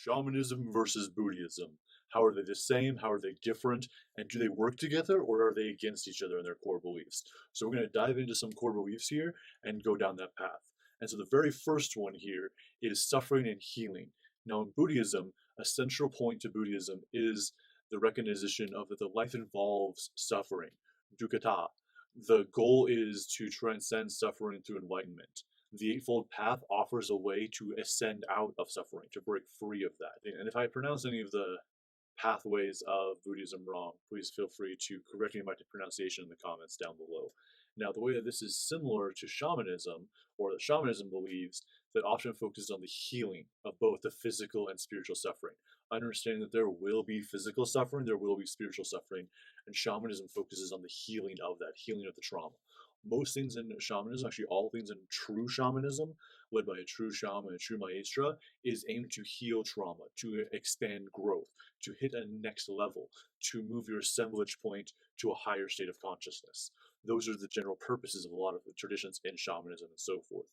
Shamanism versus Buddhism. How are they the same? How are they different? And do they work together, or are they against each other in their core beliefs? So we're going to dive into some core beliefs here and go down that path. And so the very first one here is suffering and healing. Now in Buddhism, a central point to Buddhism is the recognition of that the life involves suffering, dukkha. The goal is to transcend suffering through enlightenment. The Eightfold Path offers a way to ascend out of suffering, to break free of that. And if I pronounce any of the pathways of Buddhism wrong, please feel free to correct me in my pronunciation in the comments down below. Now, the way that this is similar to shamanism, or that shamanism believes, that often focuses on the healing of both the physical and spiritual suffering. Understanding that there will be physical suffering, there will be spiritual suffering, and shamanism focuses on the healing of that, healing of the trauma. Most things in shamanism, actually all things in true shamanism, led by a true shaman, a true maestra, is aimed to heal trauma, to expand growth, to hit a next level, to move your assemblage point to a higher state of consciousness. Those are the general purposes of a lot of the traditions in shamanism and so forth.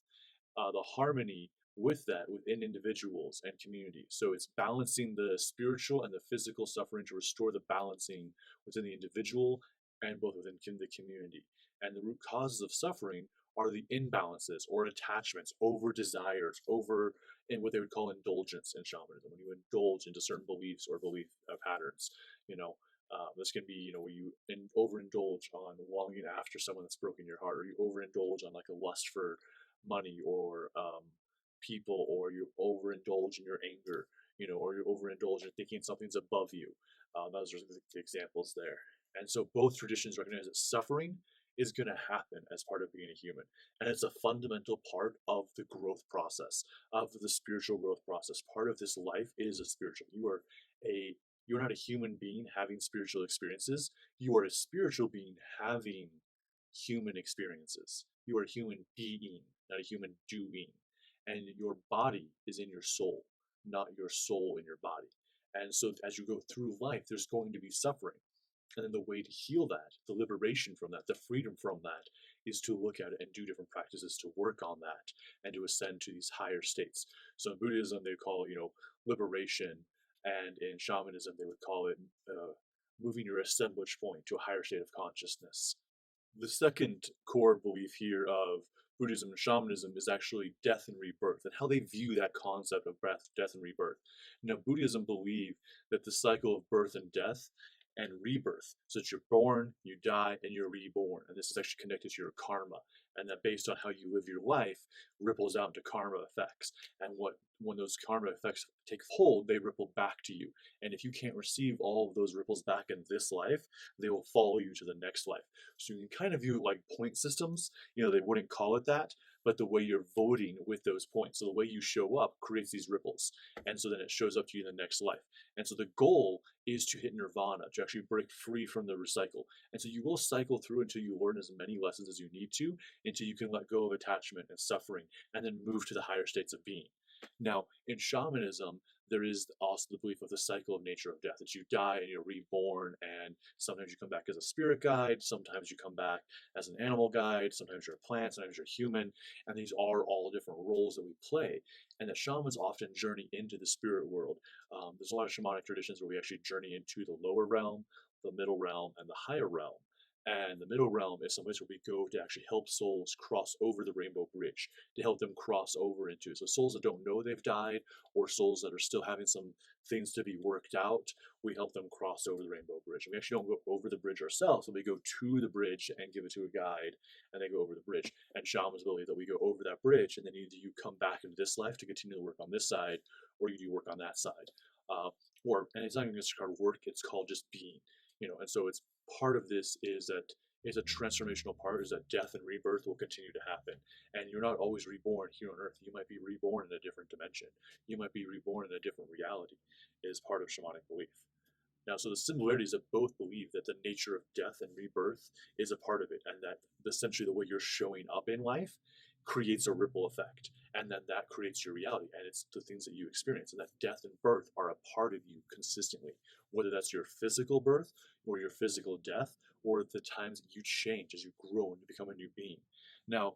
The harmony with that within individuals and community. So it's balancing the spiritual and the physical suffering to restore the balancing within the individual and both within the community. And the root causes of suffering are the imbalances or attachments, over desires, over in what they would call indulgence in shamanism. When you indulge into certain beliefs or belief patterns, this can be, where you overindulge on longing after someone that's broken your heart, or you overindulge on like a lust for money or people, or you overindulge in your anger, or you overindulge in thinking something's above you. Those are the examples there. And so both traditions recognize that suffering is going to happen as part of being a human. And it's a fundamental part of the growth process, of the spiritual growth process. Part of this life is a spiritual. You're not a human being having spiritual experiences. You are a spiritual being having human experiences. You are a human being, not a human doing. And your body is in your soul, not your soul in your body. And so as you go through life, there's going to be suffering. And then the way to heal that, the liberation from that, the freedom from that, is to look at it and do different practices to work on that and to ascend to these higher states. So in Buddhism, they call liberation, and in shamanism, they would call it moving your assemblage point to a higher state of consciousness. The second core belief here of Buddhism and shamanism is actually death and rebirth, and how they view that concept of death and rebirth. Now, Buddhism believe that the cycle of birth and death and rebirth, so that you're born, you die, and you're reborn, and this is actually connected to your karma, and that based on how you live your life ripples out into karma effects, and when those karma effects take hold, they ripple back to you, and if you can't receive all of those ripples back in this life, they will follow you to the next life. So you can kind of view it like point systems. They wouldn't call it that, but the way you're voting with those points, so the way you show up creates these ripples, and so then it shows up to you in the next life. And so the goal is to hit nirvana, to actually break free from the recycle. And so you will cycle through until you learn as many lessons as you need to, until you can let go of attachment and suffering, and then move to the higher states of being. Now, in shamanism, there is also the belief of the cycle of nature of death, that you die and you're reborn, and sometimes you come back as a spirit guide, sometimes you come back as an animal guide, sometimes you're a plant, sometimes you're human, and these are all different roles that we play, and that shamans often journey into the spirit world. There's a lot of shamanic traditions where we actually journey into the lower realm, the middle realm, and the higher realm. And the middle realm is some place where we go to actually help souls cross over the rainbow bridge, to help them cross over into. So souls that don't know they've died, or souls that are still having some things to be worked out, we help them cross over the rainbow bridge. And we actually don't go over the bridge ourselves, but we go to the bridge and give it to a guide, and they go over the bridge. And shamans believe that we go over that bridge, and then either you come back into this life to continue to work on this side, or you do work on that side. And it's not even just called work, it's called just being. And so it's part of this is a transformational part, is that death and rebirth will continue to happen. And you're not always reborn here on earth. You might be reborn in a different dimension. You might be reborn in a different reality, is part of shamanic belief. Now, so the similarities of both believe that the nature of death and rebirth is a part of it, and that essentially the way you're showing up in life creates a ripple effect, and then that creates your reality, and it's the things that you experience, and that death and birth are a part of you consistently, whether that's your physical birth or your physical death, or the times that you change as you grow and you become a new being. Now,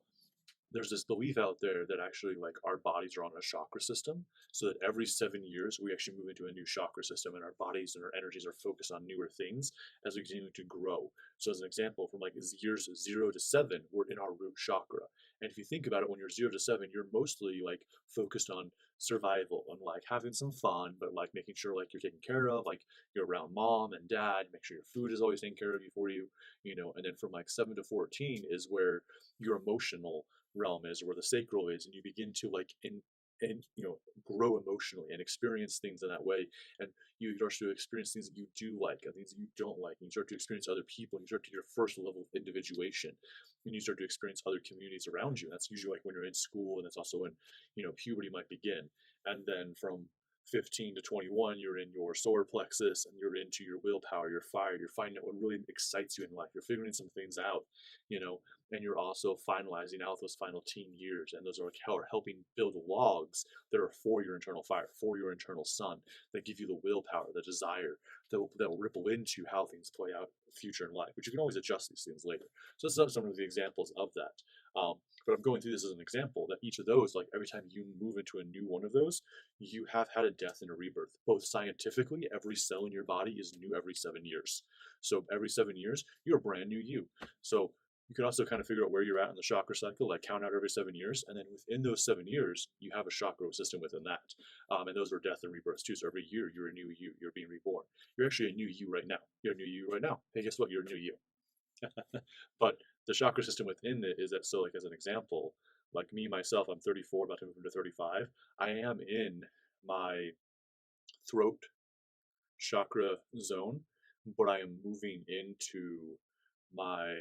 there's this belief out there that actually like our bodies are on a chakra system, so that every 7 years we actually move into a new chakra system, and our bodies and our energies are focused on newer things as we continue to grow. So as an example, from like years 0 to 7, we're in our root chakra. And if you think about it, when you're 0 to 7, you're mostly like focused on survival and like having some fun, but like making sure like you're taken care of, like you're around mom and dad, make sure your food is always taken care of for you, you know. And then from like 7 to 14 is where your emotional realm is, where the sacral is, and you begin to like and you know, grow emotionally and experience things in that way. And you start to experience things that you do like and things that you don't like, and you start to experience other people, and you start to your first level of individuation, and you start to experience other communities around you. And that's usually like when you're in school, and that's also when, you know, puberty might begin. And then from 15 to 21, you're in your solar plexus, and you're into your willpower, your fire, you're finding out what really excites you in life, you're figuring some things out, you know. And you're also finalizing out those final teen years, and those are like how are helping build logs that are for your internal fire, for your internal sun, that give you the willpower, the desire, that will ripple into how things play out future in life, but you can always adjust these things later. So this is some of the examples of that. But I'm going through this as an example that each of those, like every time you move into a new one of those, you have had a death and a rebirth. Both scientifically, every cell in your body is new every 7 years. So every 7 years, you're a brand new you. So you can also kind of figure out where you're at in the chakra cycle, like count out every 7 years, and then within those 7 years, you have a chakra system within that. And those are death and rebirths too. So every year, you're a new you. You're being reborn. You're actually a new you right now. You're a new you right now. Hey, guess what? You're a new you. But the chakra system within it is that, so like as an example, like me myself, I'm 34, about to move into 35. I am in my throat chakra zone, but I am moving into my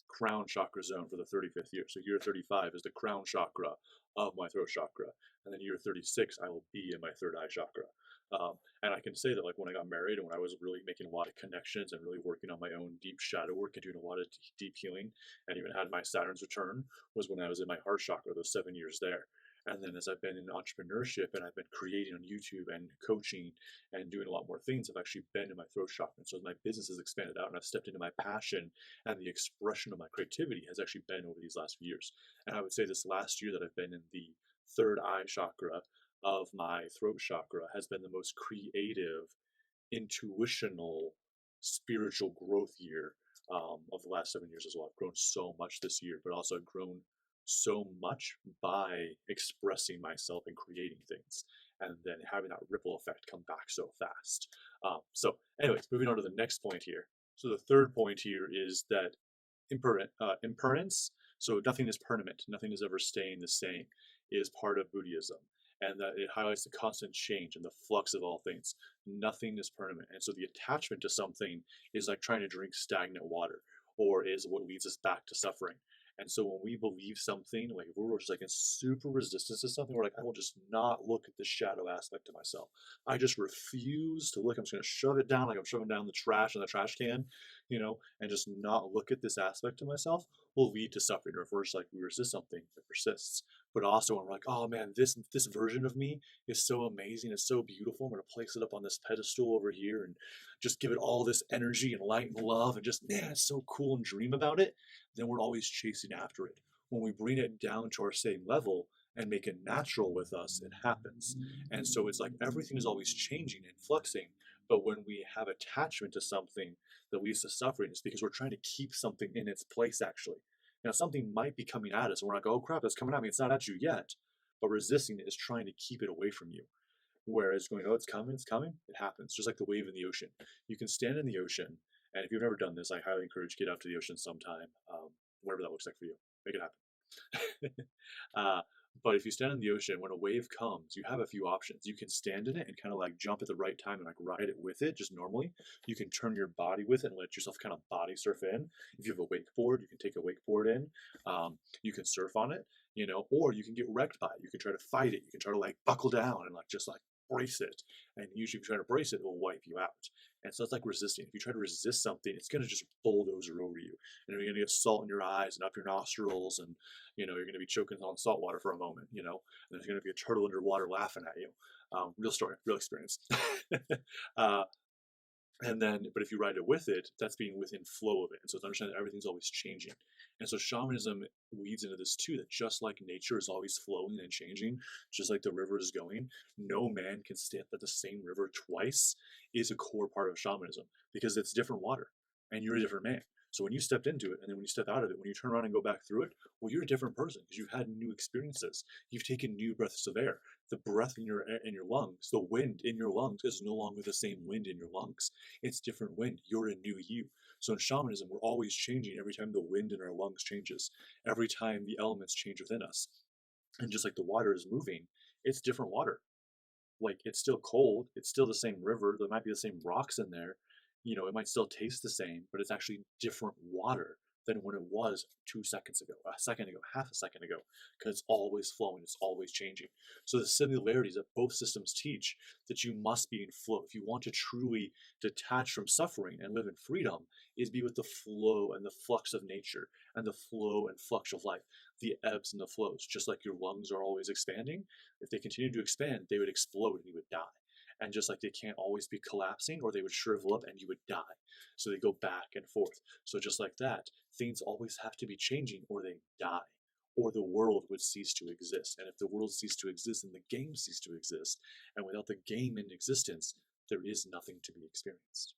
crown chakra zone for the 35th year. So year 35 is the crown chakra of my throat chakra. And then year 36, I will be in my third eye chakra. And I can say that like when I got married and when I was really making a lot of connections and really working on my own deep shadow work and doing a lot of deep healing, and even had my Saturn's return, was when I was in my heart chakra, those 7 years there. And then as I've been in entrepreneurship and I've been creating on YouTube and coaching and doing a lot more things, I've actually been in my throat chakra. And so as my business has expanded out and I've stepped into my passion, and the expression of my creativity has actually been over these last few years. And I would say this last year that I've been in the third eye chakra of my throat chakra has been the most creative, intuitional, spiritual growth year of the last 7 years as well. I've grown so much this year, but also I've grown so much by expressing myself and creating things, and then having that ripple effect come back so fast. So anyways, moving on to the next point here. So the third point here is that impermanence, so nothing is permanent, nothing is ever staying the same, is part of Buddhism. And that it highlights the constant change and the flux of all things. Nothing is permanent. And so the attachment to something is like trying to drink stagnant water, or is what leads us back to suffering. And so when we believe something, like if we're just like in super resistance to something, we're like, I will just not look at the shadow aspect of myself. I just refuse to look. I'm just going to shove it down like I'm shoving down the trash in the trash can, you know, and just not look at this aspect of myself will lead to suffering. Or if we're just like, we resist something, it persists. But also when we're like, oh man, this version of me is so amazing, it's so beautiful, I'm going to place it up on this pedestal over here and just give it all this energy and light and love, and just, man, it's so cool, and dream about it, then we're always chasing after it. When we bring it down to our same level and make it natural with us, it happens. And so it's like everything is always changing and fluxing. But when we have attachment to something that leads to suffering, it's because we're trying to keep something in its place, actually. Now, something might be coming at us, and we're like, oh crap, that's coming at me. It's not at you yet. But resisting it is trying to keep it away from you. Whereas going, oh, it's coming, it happens. Just like the wave in the ocean. You can stand in the ocean, and if you've never done this, I highly encourage you to get out to the ocean sometime, whatever that looks like for you. Make it happen. But if you stand in the ocean, when a wave comes, you have a few options. You can stand in it and kind of like jump at the right time and like ride it with it, just normally. You can turn your body with it and let yourself kind of body surf in. If you have a wakeboard, you can take a wakeboard in. You can surf on it, you know, or you can get wrecked by it. You can try to fight it. You can try to like buckle down and like just like brace it. And usually if you try to brace it, it will wipe you out. And so it's like resisting. If you try to resist something, it's going to just bulldoze over you. And you're going to get salt in your eyes and up your nostrils, and you know you're going to be choking on salt water for a moment. You know, and there's going to be a turtle underwater laughing at you. Real story, real experience. And then, but if you ride it with it, that's being within flow of it. And so it's understanding that everything's always changing. And so shamanism weaves into this too, that just like nature is always flowing and changing, just like the river is going, no man can step at the same river twice is a core part of shamanism because it's different water and you're a different man. So when you stepped into it and then when you step out of it, when you turn around and go back through it, well, you're a different person because you've had new experiences. You've taken new breaths of air. The breath in your lungs, the wind in your lungs is no longer the same wind in your lungs. It's different wind. You're a new you. So in shamanism, we're always changing every time the wind in our lungs changes, every time the elements change within us. And just like the water is moving, it's different water. Like it's still cold, it's still the same river, there might be the same rocks in there, it might still taste the same, but it's actually different water than when it was 2 seconds ago, a second ago, half a second ago, because it's always flowing, it's always changing. So the similarities that both systems teach that you must be in flow. If you want to truly detach from suffering and live in freedom, is be with the flow and the flux of nature and the flow and flux of life, the ebbs and the flows. Just like your lungs are always expanding, if they continue to expand, they would explode and you would die. And just like they can't always be collapsing, or they would shrivel up and you would die. So they go back and forth. So just like that, things always have to be changing or they die, or the world would cease to exist. And if the world ceased to exist, then the game ceased to exist. And without the game in existence, there is nothing to be experienced.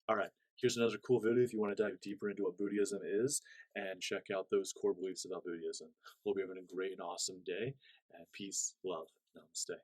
All right, here's another cool video if you want to dive deeper into what Buddhism is and check out those core beliefs about Buddhism. Hope you're having a great and awesome day, and peace, love, namaste.